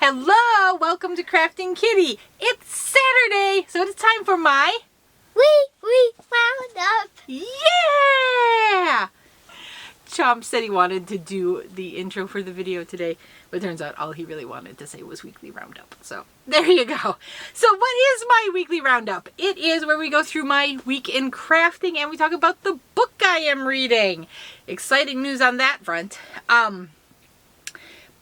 Hello, welcome to Krafting Kitty. It's Saturday, so it's time for my We wound up. Yeah! Chomp said he wanted to do the intro for the video today, but it turns out all he really wanted to say was weekly roundup. So there you go. So what is my weekly roundup? It is where we go through my week in crafting and we talk about the book I am reading. Exciting news on that front.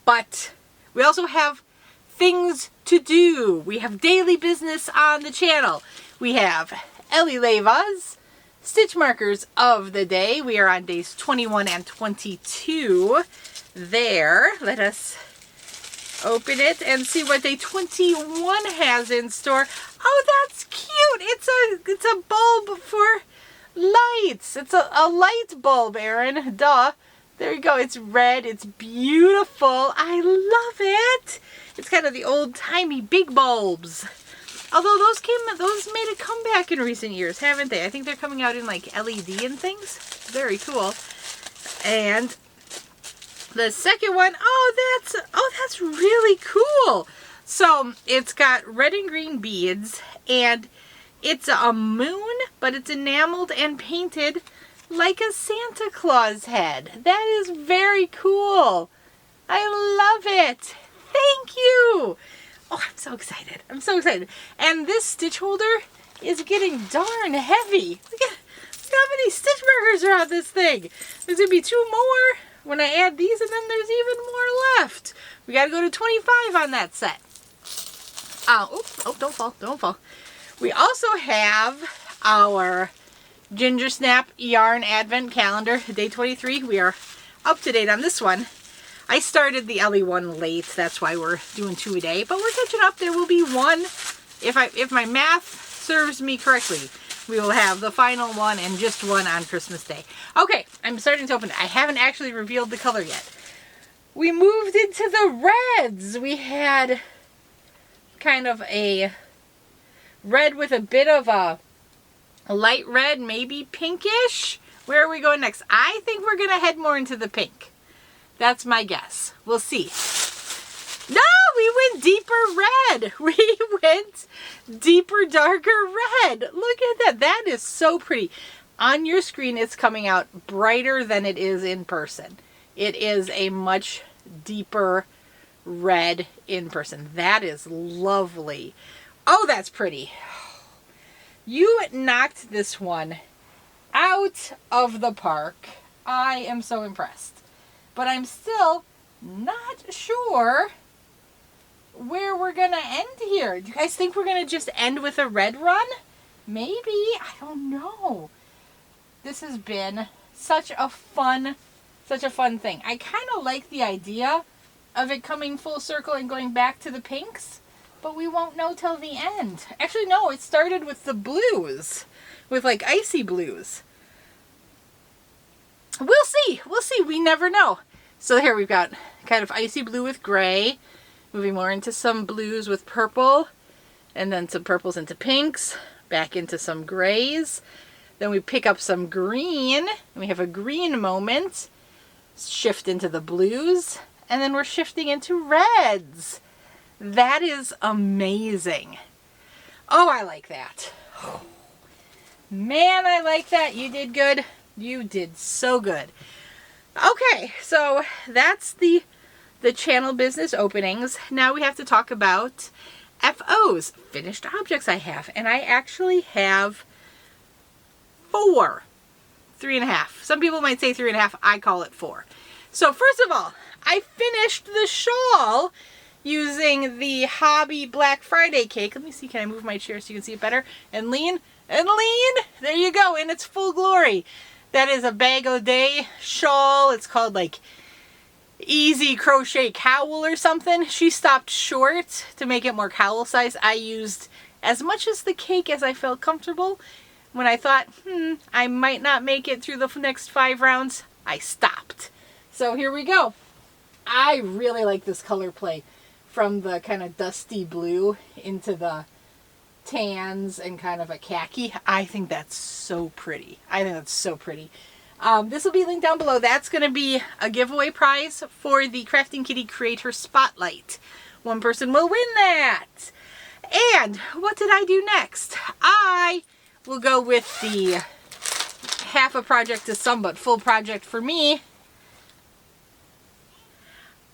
But we also have things to do. We have daily business on the channel. We have Ellie Leva's stitch markers of the day. We are on days 21 and 22 there. Let us open it and see what day 21 has in store. Oh, that's cute. It's a bulb for lights. It's a light bulb, Erin. Duh. There you go. It's red. It's beautiful. I love it. It's kind of the old-timey big bulbs. Although those made a comeback in recent years, haven't they? I think they're coming out in like LED and things. Very cool. And the second one, oh, that's really cool. So it's got red and green beads, and it's a moon, but it's enameled and painted like a Santa Claus head. That is very cool. I love it. Thank you. Oh, I'm so excited. I'm so excited. And this stitch holder is getting darn heavy. Look at how many stitch markers are on this thing. There's going to be 2 more when I add these, and then there's even more left. We got to go to 25 on that set. Oh, don't fall. Don't fall. We also have our Ginger Snap Yarn Advent Calendar, day 23. We are up to date on this one. I started the Ellie one late, that's why we're doing 2 a day, but we're catching up. There will be 1, if my math serves me correctly, we will have the final 1 and just 1 on Christmas Day. Okay, I'm starting to open it. I haven't actually revealed the color yet. We moved into the reds. We had kind of a red with a bit of a light red, maybe pinkish. Where are we going next? I think we're going to head more into the pink. That's my guess. We'll see. No, we went deeper red. We went deeper, darker red. Look at that. That is so pretty. On your screen, it's coming out brighter than it is in person. It is a much deeper red in person. That is lovely. Oh, that's pretty. You knocked this one out of the park. I am so impressed. But I'm still not sure where we're going to end here. Do you guys think we're going to just end with a red run? Maybe. I don't know. This has been such a fun thing. I kind of like the idea of it coming full circle and going back to the pinks, but we won't know till the end. Actually, no, it started with the blues, with like icy blues. We'll see. We'll see. We never know. So here we've got kind of icy blue with gray, moving more into some blues with purple, and then some purples into pinks, back into some grays. Then we pick up some green, and we have a green moment, shift into the blues, and then we're shifting into reds. That is amazing. Oh, I like that. Man, I like that. You did good. You did so good. Okay, so that's the channel business openings. Now we have to talk about FOs, finished objects I have. And I actually have 4. 3.5. Some people might say 3.5. I call it 4. So first of all, I finished the shawl using the Hobby Black Friday cake. Let me see, can I move my chair so you can see it better? And lean, and lean. There you go, in its full glory. That is a BagODay shawl. It's called like Easy Crochet Cowl or something. She stopped short to make it more cowl size. I used as much as the cake as I felt comfortable. When I thought, I might not make it through the next 5 rounds, I stopped. So here we go. I really like this color play from the kind of dusty blue into the tans and kind of a khaki. I think that's so pretty. I think that's so pretty. This will be linked down below. That's going to be a giveaway prize for the Krafting Kitty Creator Spotlight, one person will win that. And what did I do next? I will go with the half a project to some but full project for me.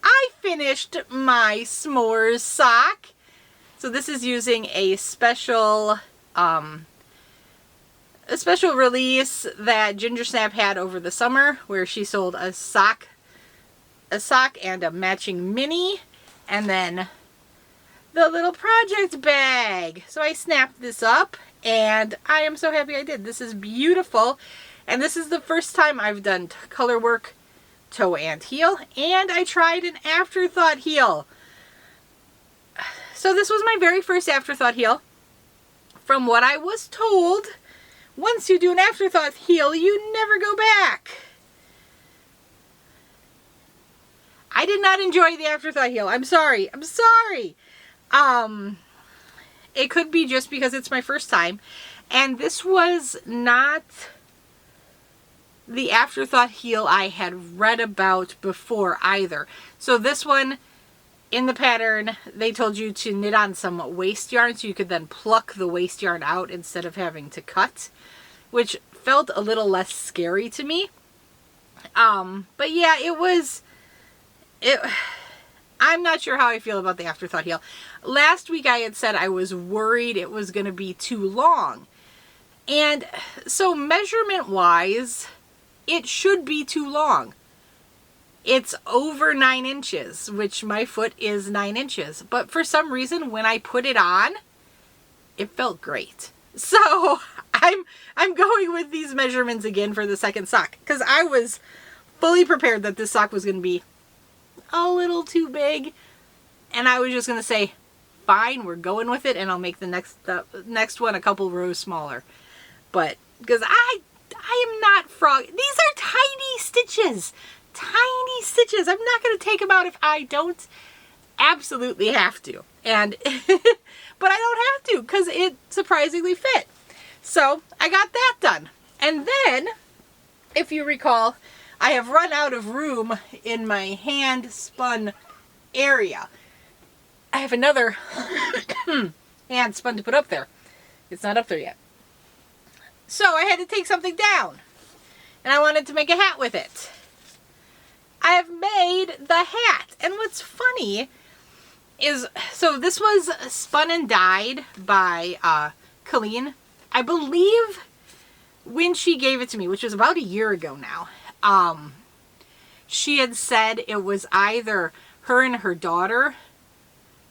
I finished my s'mores sock. So this is using a special release that Ginger Snap had over the summer, where she sold a sock and a matching mini, and then the little project bag. So I snapped this up, and I am so happy I did. This is beautiful, and this is the first time I've done color work, toe and heel, and I tried an afterthought heel. So this was my very first afterthought heel. From what I was told, once you do an afterthought heel, you never go back. I did not enjoy the afterthought heel. I'm sorry. I'm sorry. It could be just because it's my first time. And this was not the afterthought heel I had read about before either. So this one, in the pattern, they told you to knit on some waste yarn so you could then pluck the waste yarn out instead of having to cut, which felt a little less scary to me. But yeah, I'm not sure how I feel about the afterthought heel. Last week I had said I was worried it was going to be too long. And so measurement wise, it should be too long. It's over 9 inches, which my foot is 9 inches. But for some reason, when I put it on, it felt great. So I'm going with these measurements again for the second sock, because I was fully prepared that this sock was going to be a little too big, and I was just going to say, fine, we're going with it, and I'll make the next one a couple rows smaller. But because I am not frog. These are tiny stitches. Tiny stitches. I'm not going to take them out if I don't absolutely have to. And but I don't have to because it surprisingly fit. So I got that done. And then, if you recall, I have run out of room in my hand spun area. I have another hand spun to put up there. It's not up there yet. So I had to take something down. And I wanted to make a hat with it. I have made the hat. And what's funny is, so this was spun and dyed by Colleen. I believe when she gave it to me, which was about a year ago now, she had said it was either her and her daughter,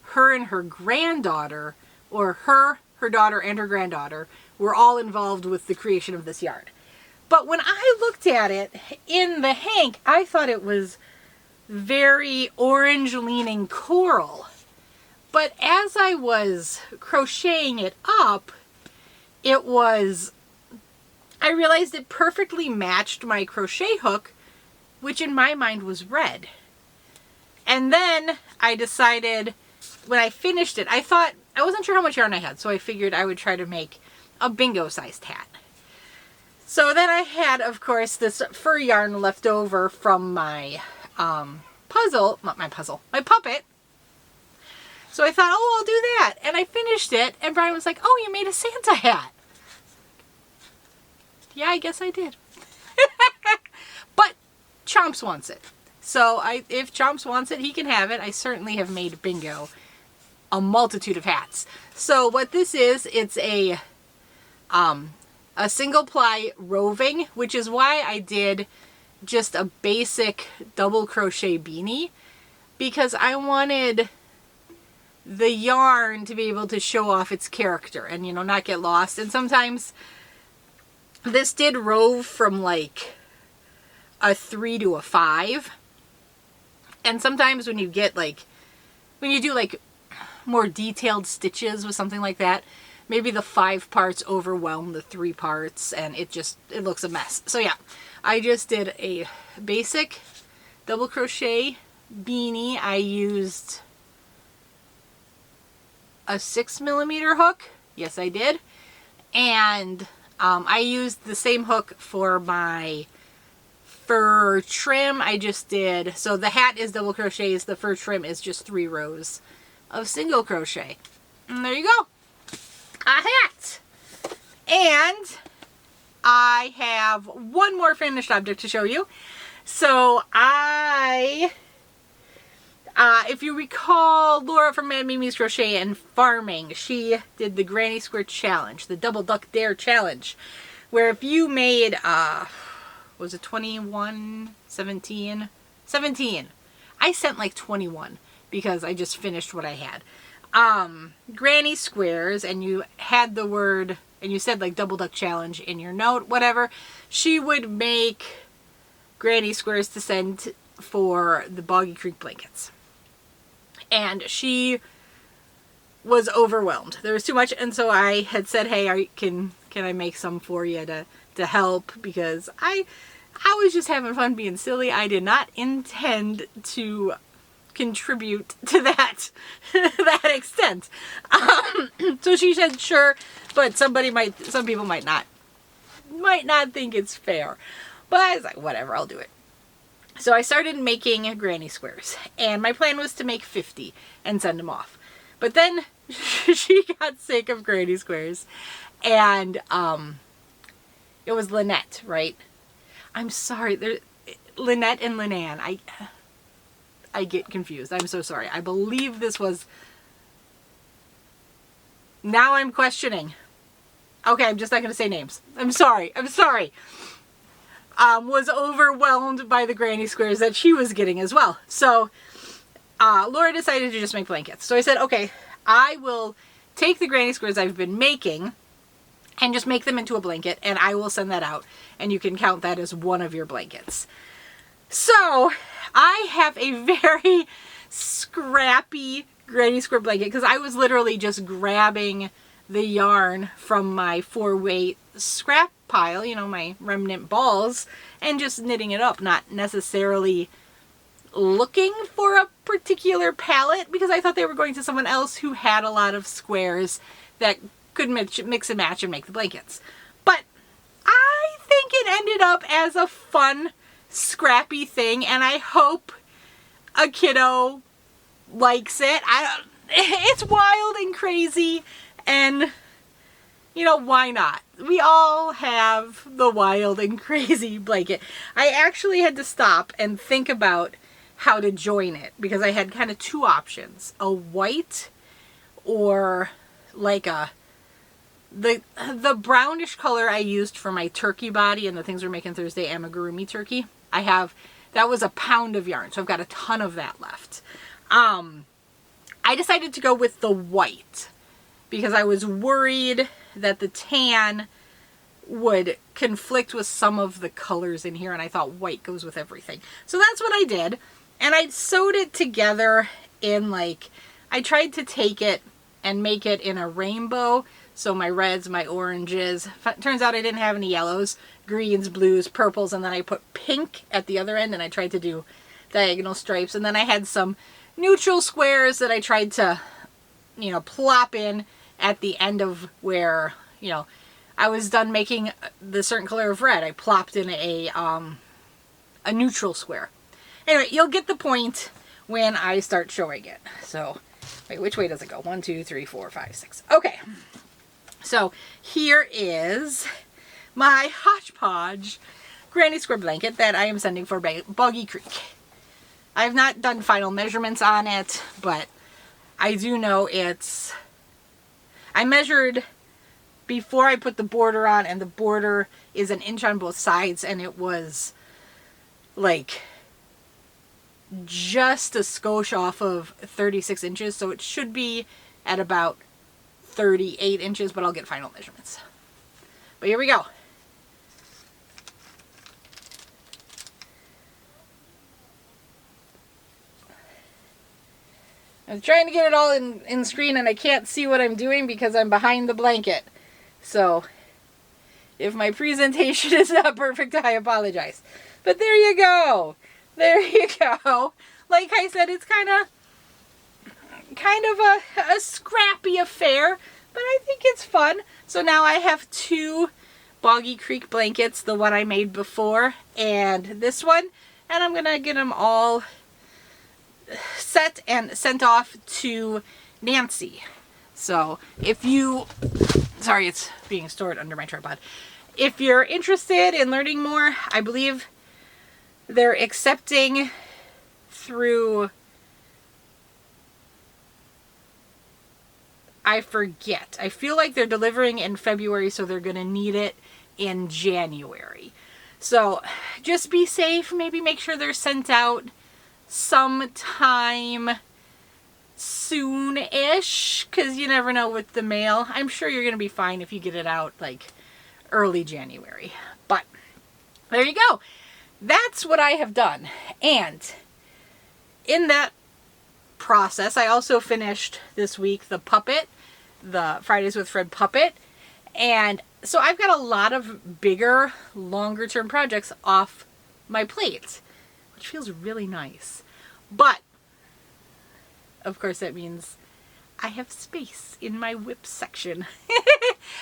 her and her granddaughter, or her daughter, and her granddaughter were all involved with the creation of this yarn. But when I looked at it in the hank, I thought it was very orange-leaning coral. But as I was crocheting it up, I realized it perfectly matched my crochet hook, which in my mind was red. And then I decided, when I finished it, I wasn't sure how much yarn I had, so I figured I would try to make a bingo-sized hat. So then I had, of course, this fur yarn left over from my my puppet. So I thought, oh, I'll do that. And I finished it, and Brian was like, oh, you made a Santa hat. Yeah, I guess I did. But Chomps wants it. So if Chomps wants it, he can have it. I certainly have made Bingo a multitude of hats. So what this is, it's a single ply roving, which is why I did just a basic double crochet beanie, because I wanted the yarn to be able to show off its character and, you know, not get lost. And sometimes this did rove from like a 3 to a 5. And sometimes when you get like, when you do like more detailed stitches with something like that, maybe the 5 parts overwhelm the 3 parts and it looks a mess. So yeah, I just did a basic double crochet beanie. I used a 6mm hook. Yes, I did. And I used the same hook for my fur trim. I just did, so the hat is double crochets, the fur trim is just 3 rows of single crochet. And there you go. A hat. And I have one more finished object to show you. So if you recall Laura from Mad Mimi's Crochet and Farming, she did the Granny Square Challenge, the Double Duck Dare Challenge, where if you made, was it 21, 17? 17. I sent like 21 because I just finished what I had. Granny squares, and you had the word, and you said like Double Duck Challenge in your note, whatever, she would make Granny squares to send for the Boggy Creek blankets. And she was overwhelmed. There was too much, and so I had said, hey, can I make some for you to help, because I was just having fun being silly. I did not intend to contribute to that extent. So she said sure, but some people might not think it's fair. But I was like, whatever, I'll do it. So I started making granny squares, and my plan was to make 50 and send them off. But then she got sick of granny squares, and it was Lynette, right? I'm sorry, Lynette and Lynanne. I get confused. I'm so sorry. I believe this was... Now I'm questioning. Okay, I'm just not going to say names. I'm sorry. Was overwhelmed by the granny squares that she was getting as well. So Laura decided to just make blankets. So I said, okay, I will take the granny squares I've been making and just make them into a blanket, and I will send that out, and you can count that as one of your blankets. So I have a very scrappy granny square blanket, because I was literally just grabbing the yarn from my 4-weight scrap pile, you know, my remnant balls, and just knitting it up, not necessarily looking for a particular palette, because I thought they were going to someone else who had a lot of squares that could mix and match and make the blankets. But I think it ended up as a fun, scrappy thing, and I hope a kiddo likes it. It's wild and crazy, and you know, why not? We all have the wild and crazy blanket. I actually had to stop and think about how to join it, because I had kind of two options: a white, or like the brownish color I used for my turkey body and the things we're making Thursday, amigurumi turkey. That was a pound of yarn, so I've got a ton of that left. I decided to go with the white because I was worried that the tan would conflict with some of the colors in here, and I thought white goes with everything. So that's what I did, and I sewed it together in, like, I tried to take it and make it in a rainbow. So my reds, my oranges, turns out I didn't have any yellows, greens, blues, purples, and then I put pink at the other end, and I tried to do diagonal stripes. And then I had some neutral squares that I tried to, you know, plop in at the end of where, you know, I was done making the certain color of red. I plopped in a neutral square. Anyway, you'll get the point when I start showing it. So, wait, which way does it go? 1, 2, 3, 4, 5, 6. Okay. So here is my hodgepodge granny square blanket that I am sending for Boggy Creek. I have not done final measurements on it, but I do know I measured before I put the border on, and the border is 1 inch on both sides, and it was like just a skosh off of 36 inches, so it should be at about 38 inches, but I'll get final measurements. But here we go. I'm trying to get it all in screen, and I can't see what I'm doing because I'm behind the blanket. So if my presentation is not perfect, I apologize. But there you go. There you go. Like I said, it's kind of a scrappy affair, but I think it's fun. So now I have 2 Boggy Creek blankets, the one I made before and this one, and I'm gonna get them all set and sent off to Nancy. So if you, sorry, it's being stored under my tripod. If you're interested in learning more, I believe they're accepting through, I forget. I feel like they're delivering in February, so they're going to need it in January. So just be safe. Maybe make sure they're sent out sometime soon-ish, because you never know with the mail. I'm sure you're going to be fine if you get it out like early January. But there you go. That's what I have done. And in that process, I also finished this week the puppet, the Fridays with Fred puppet. And so I've got a lot of bigger, longer term projects off my plate, which feels really nice. But of course that means I have space in my whip section.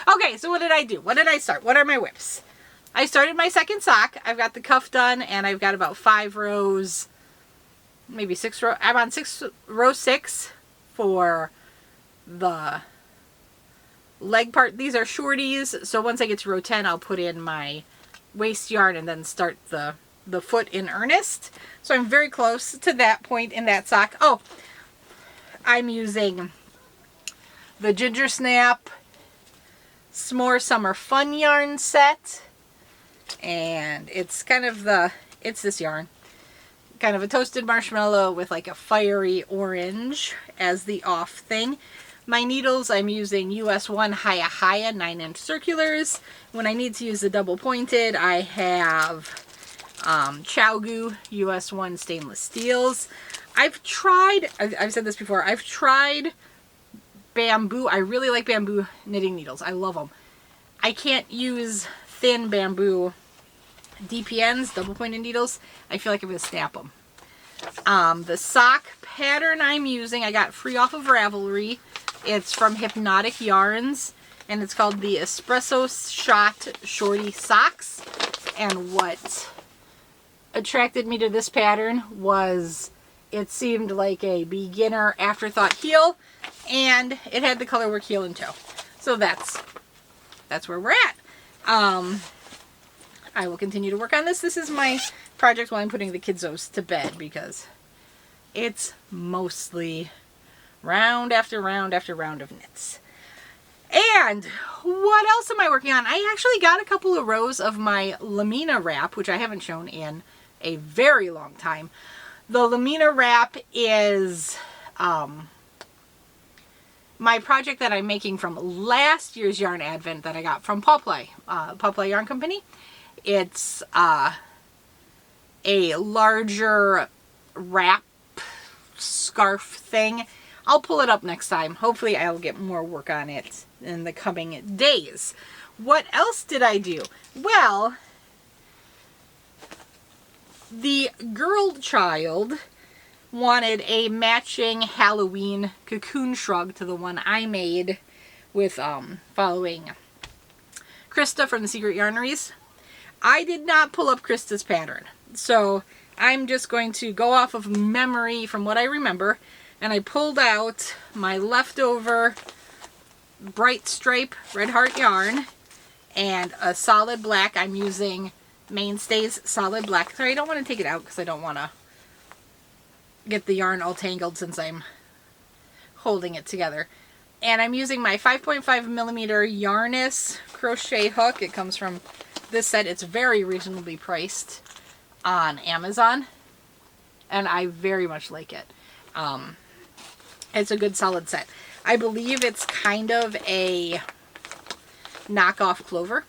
Okay, so what did I do? What did I start? What are my whips? I started my second sock. I've got the cuff done and I've got about 5 rows, maybe 6 rows. I'm on row 6 for the leg part. These are shorties, so once I get to row 10, I'll put in my waist yarn and then start the foot in earnest. So I'm very close to that point in that sock. Oh, I'm using the Ginger Snap S'more Summer Fun yarn set, and it's kind of it's this yarn, kind of a toasted marshmallow with like a fiery orange as the off thing. My needles, I'm using US 1 Haya 9-inch circulars. When I need to use the double pointed, I have ChowGoo US 1 stainless steels. I've said this before, I've tried bamboo. I really like bamboo knitting needles. I love them. I can't use thin bamboo DPNs, double pointed needles. I feel like I'm going to snap them. The sock pattern I'm using, I got free off of Ravelry. It's from Hypnotic Yarns, and it's called the Espresso Shot Shorty Socks. And what attracted me to this pattern was it seemed like a beginner afterthought heel, and it had the colorwork heel and toe. So that's where we're at. I will continue to work on this. This is my project while I'm putting the kidzos to bed, because it's mostly round after round after round of knits. And what else am I working on? I actually got a couple of rows of my Lamina Wrap, which I haven't shown in a very long time. The Lamina Wrap is my project that I'm making from last year's yarn advent that I got from Paw Ply Yarn Company. It's a larger wrap scarf thing. I'll pull it up next time. Hopefully I'll get more work on it in the coming days. What else did I do? Well, the girl child wanted a matching Halloween cocoon shrug to the one I made with following Krista from the Secret Yarneries. I did not pull up Krista's pattern, so I'm just going to go off of memory from what I remember. And I pulled out my leftover bright stripe red heart yarn and a solid black. I'm using Mainstays solid black. Sorry, I don't want to take it out because I don't want to get the yarn all tangled since I'm holding it together. And I'm using my 5.5 millimeter Yarnus crochet hook. It comes from this set. It's very reasonably priced on Amazon, and I very much like it. It's a good solid set. I believe it's kind of a knockoff Clover,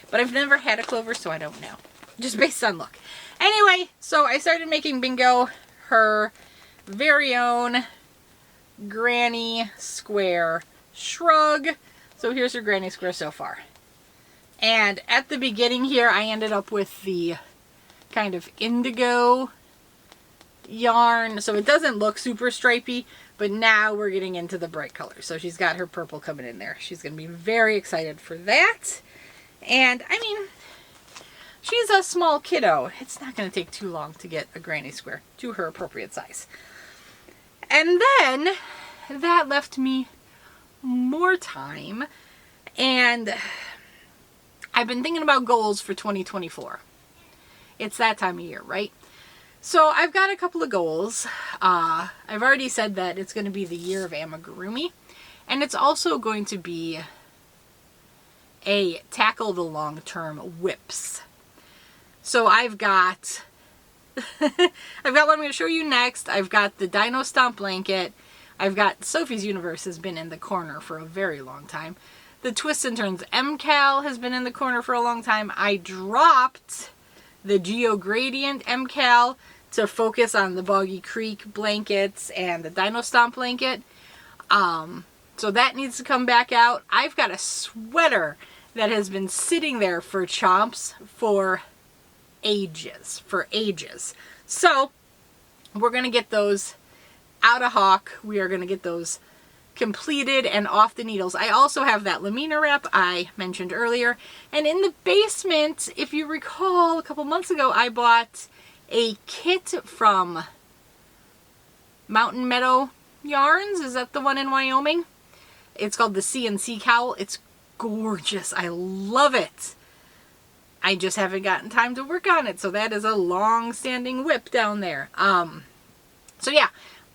but I've never had a Clover, so I don't know. Just based on look. Anyway, so I started making Bingo her very own granny square shrug. So here's her granny square so far. And at the beginning here, I ended up with the kind of indigo yarn, so it doesn't look super stripy, but now we're getting into the bright colors. So she's got her purple coming in there. She's going to be very excited for that. And I mean, she's a small kiddo. It's not going to take too long to get a granny square to her appropriate size. And then that left me more time, and I've been thinking about goals for 2024. It's that time of year, right? So I've got a couple of goals. I've already said that it's going to be the year of amigurumi, and it's also going to be a tackle the long-term whips. So I've got what I'm going to show you next. I've got the Dino Stomp blanket. I've got Sophie's Universe has been in the corner for a very long time. The Twists and Turns MKAL has been in the corner for a long time. I dropped the Geogradient MKAL to focus on the Boggy Creek blankets and the Dino Stomp blanket. So that needs to come back out. I've got a sweater that has been sitting there for Chomps for ages. So we're going to get those out of hawk. We are going to get those completed and off the needles. I also have that Lamina Wrap I mentioned earlier. And in the basement, if you recall, a couple months ago, I bought a kit from Mountain Meadow Yarns. Is that the one in Wyoming? It's called the CNC Cowl. It's gorgeous. I love it. I just haven't gotten time to work on it. So that is a long-standing whip down there. So yeah,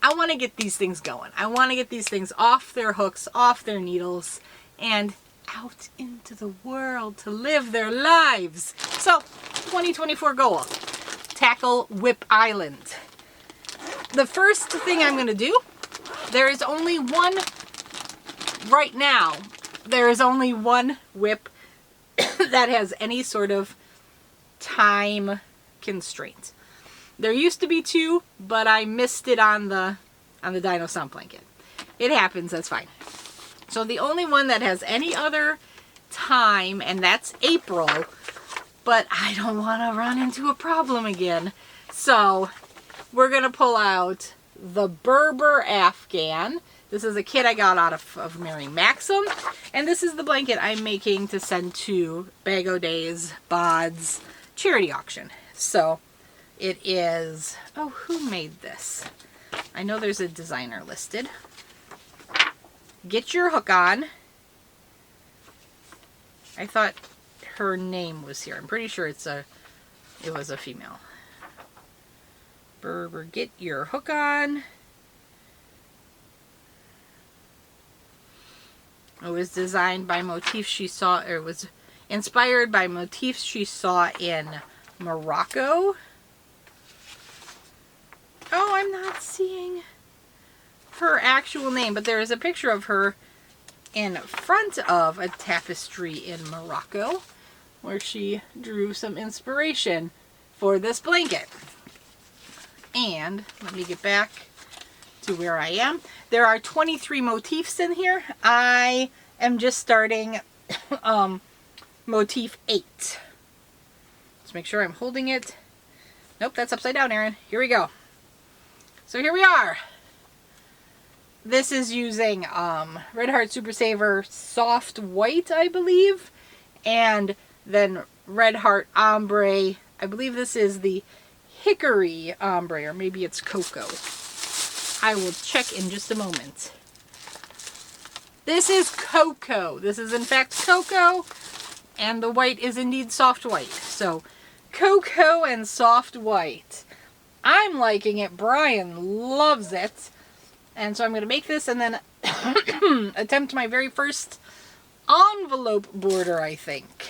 I want to get these things going. I want to get these things off their hooks, off their needles, and out into the world to live their lives. So, 2024 goal, tackle Whip Island. The first thing I'm going to do, there is only one, right now, there is only one whip that has any sort of time constraint. There used to be two, but I missed it on the Dino Stomp blanket. It happens, that's fine. So the only one that has any other time, and that's April, but I don't want to run into a problem again. So we're going to pull out the Berber Afghan. This is a kit I got out of Mary Maxim, and this is the blanket I'm making to send to BagODay's BOD's charity auction. So it is, oh, who made this? I know there's a designer listed. Get Your Hook On. I thought her name was here. I'm pretty sure it was a female. Berber, Get Your Hook On. It was designed by motifs she saw, or it was inspired by motifs she saw in Morocco. Oh, I'm not seeing her actual name, but there is a picture of her in front of a tapestry in Morocco where she drew some inspiration for this blanket. And let me get back to where I am. There are 23 motifs in here. I am just starting motif 8. Let's make sure I'm holding it. Nope, that's upside down, Erin. Here we go. So here we are. This is using Red Heart Super Saver Soft White, I believe, and then Red Heart Ombre. I believe this is the Hickory Ombre, or maybe it's Cocoa. I will check in just a moment. This is Cocoa. This is in fact Cocoa, and the white is indeed Soft White. So Cocoa and Soft White. I'm liking it. Brian loves it. And so I'm going to make this and then attempt my very first envelope border, I think.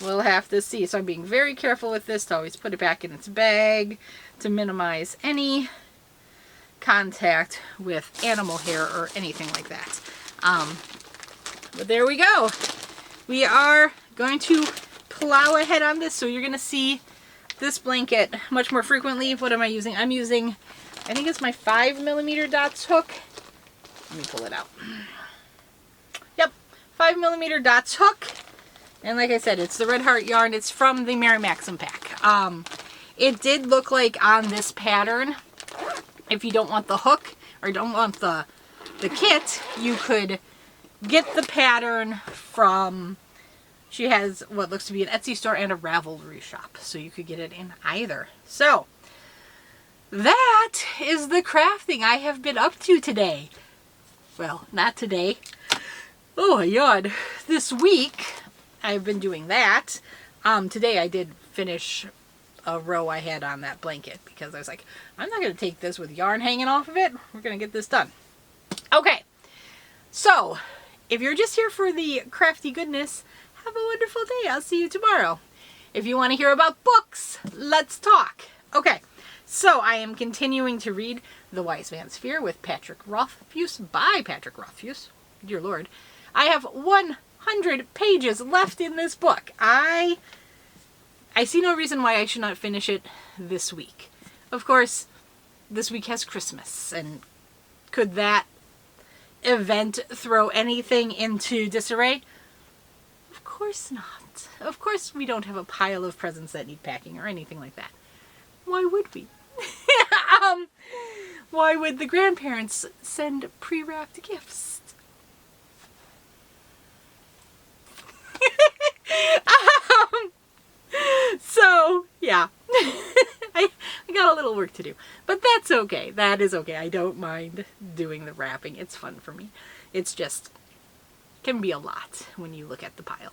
We'll have to see. So I'm being very careful with this to always put it back in its bag to minimize any contact with animal hair or anything like that. But there we go. We are going to plow ahead on this, so you're going to see this blanket much more frequently. What am I using? I'm using, I think it's my 5mm dots hook. Let me pull it out. Yep, 5mm dots hook. And like I said, it's the Red Heart yarn. It's from the Mary Maxim pack. It did look like on this pattern, if you don't want the hook or don't want the kit, you could get the pattern from, she has what looks to be an Etsy store and a Ravelry shop. So you could get it in either. So that is the crafting I have been up to today. Well, not today. Oh, I yawned. This week, I've been doing that. Today I did finish a row I had on that blanket because I was like, I'm not going to take this with yarn hanging off of it. We're going to get this done. Okay, so if you're just here for the crafty goodness, have a wonderful day. I'll see you tomorrow. If you want to hear about books, let's talk. Okay, so I am continuing to read The Wise Man's Fear with Patrick Rothfuss by Patrick Rothfuss. Dear Lord. I have 100 pages left in this book. I see no reason why I should not finish it this week. Of course, this week has Christmas, and could that event throw anything into disarray? Of course not. Of course we don't have a pile of presents that need packing or anything like that. Why would we? Why would the grandparents send pre-wrapped gifts? So, yeah. I got a little work to do. But that's okay. That is okay. I don't mind doing the wrapping. It's fun for me. It's just, can be a lot when you look at the pile.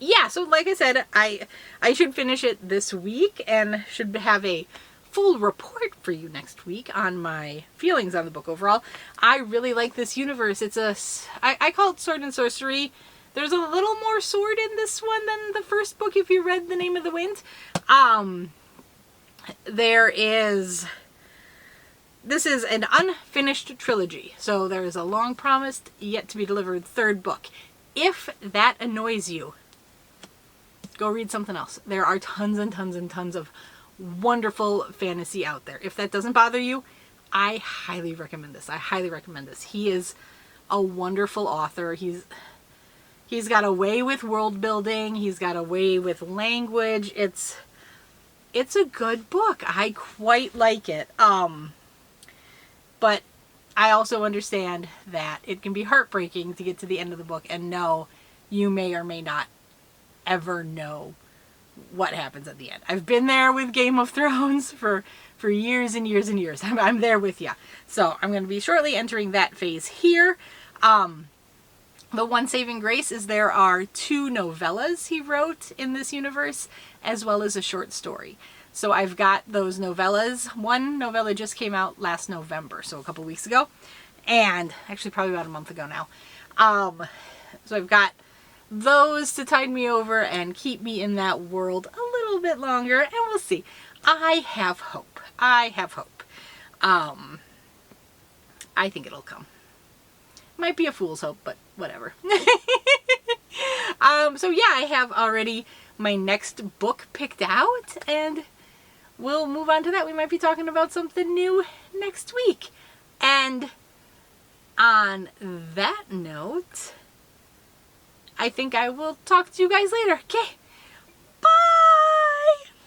Yeah, so like I said, I should finish it this week and should have a full report for you next week on my feelings on the book overall. I really like this universe. It's I call it Sword and Sorcery. There's a little more sword in this one than the first book if you read The Name of the Wind. This is an unfinished trilogy. So there is a long promised, yet to be delivered third book. If that annoys you, go read something else. There are tons and tons and tons of wonderful fantasy out there. If that doesn't bother you, I highly recommend this. I highly recommend this. He is a wonderful author. He's got a way with world building. He's got a way with language. It's a good book. I quite like it. But I also understand that it can be heartbreaking to get to the end of the book and know you may or may not ever know what happens at the end. I've been there with Game of Thrones for years and years and years. I'm there with you. So I'm going to be shortly entering that phase here. The one saving grace is there are 2 novellas he wrote in this universe, as well as a short story. So I've got those novellas. One novella just came out last November, so a couple weeks ago. And actually probably about a month ago now. So I've got those to tide me over and keep me in that world a little bit longer, and we'll see. I have hope. I have hope. I think it'll come. Might be a fool's hope, but whatever. So yeah, I have already my next book picked out, and we'll move on to that. We might be talking about something new next week. And on that note, I think I will talk to you guys later. Okay.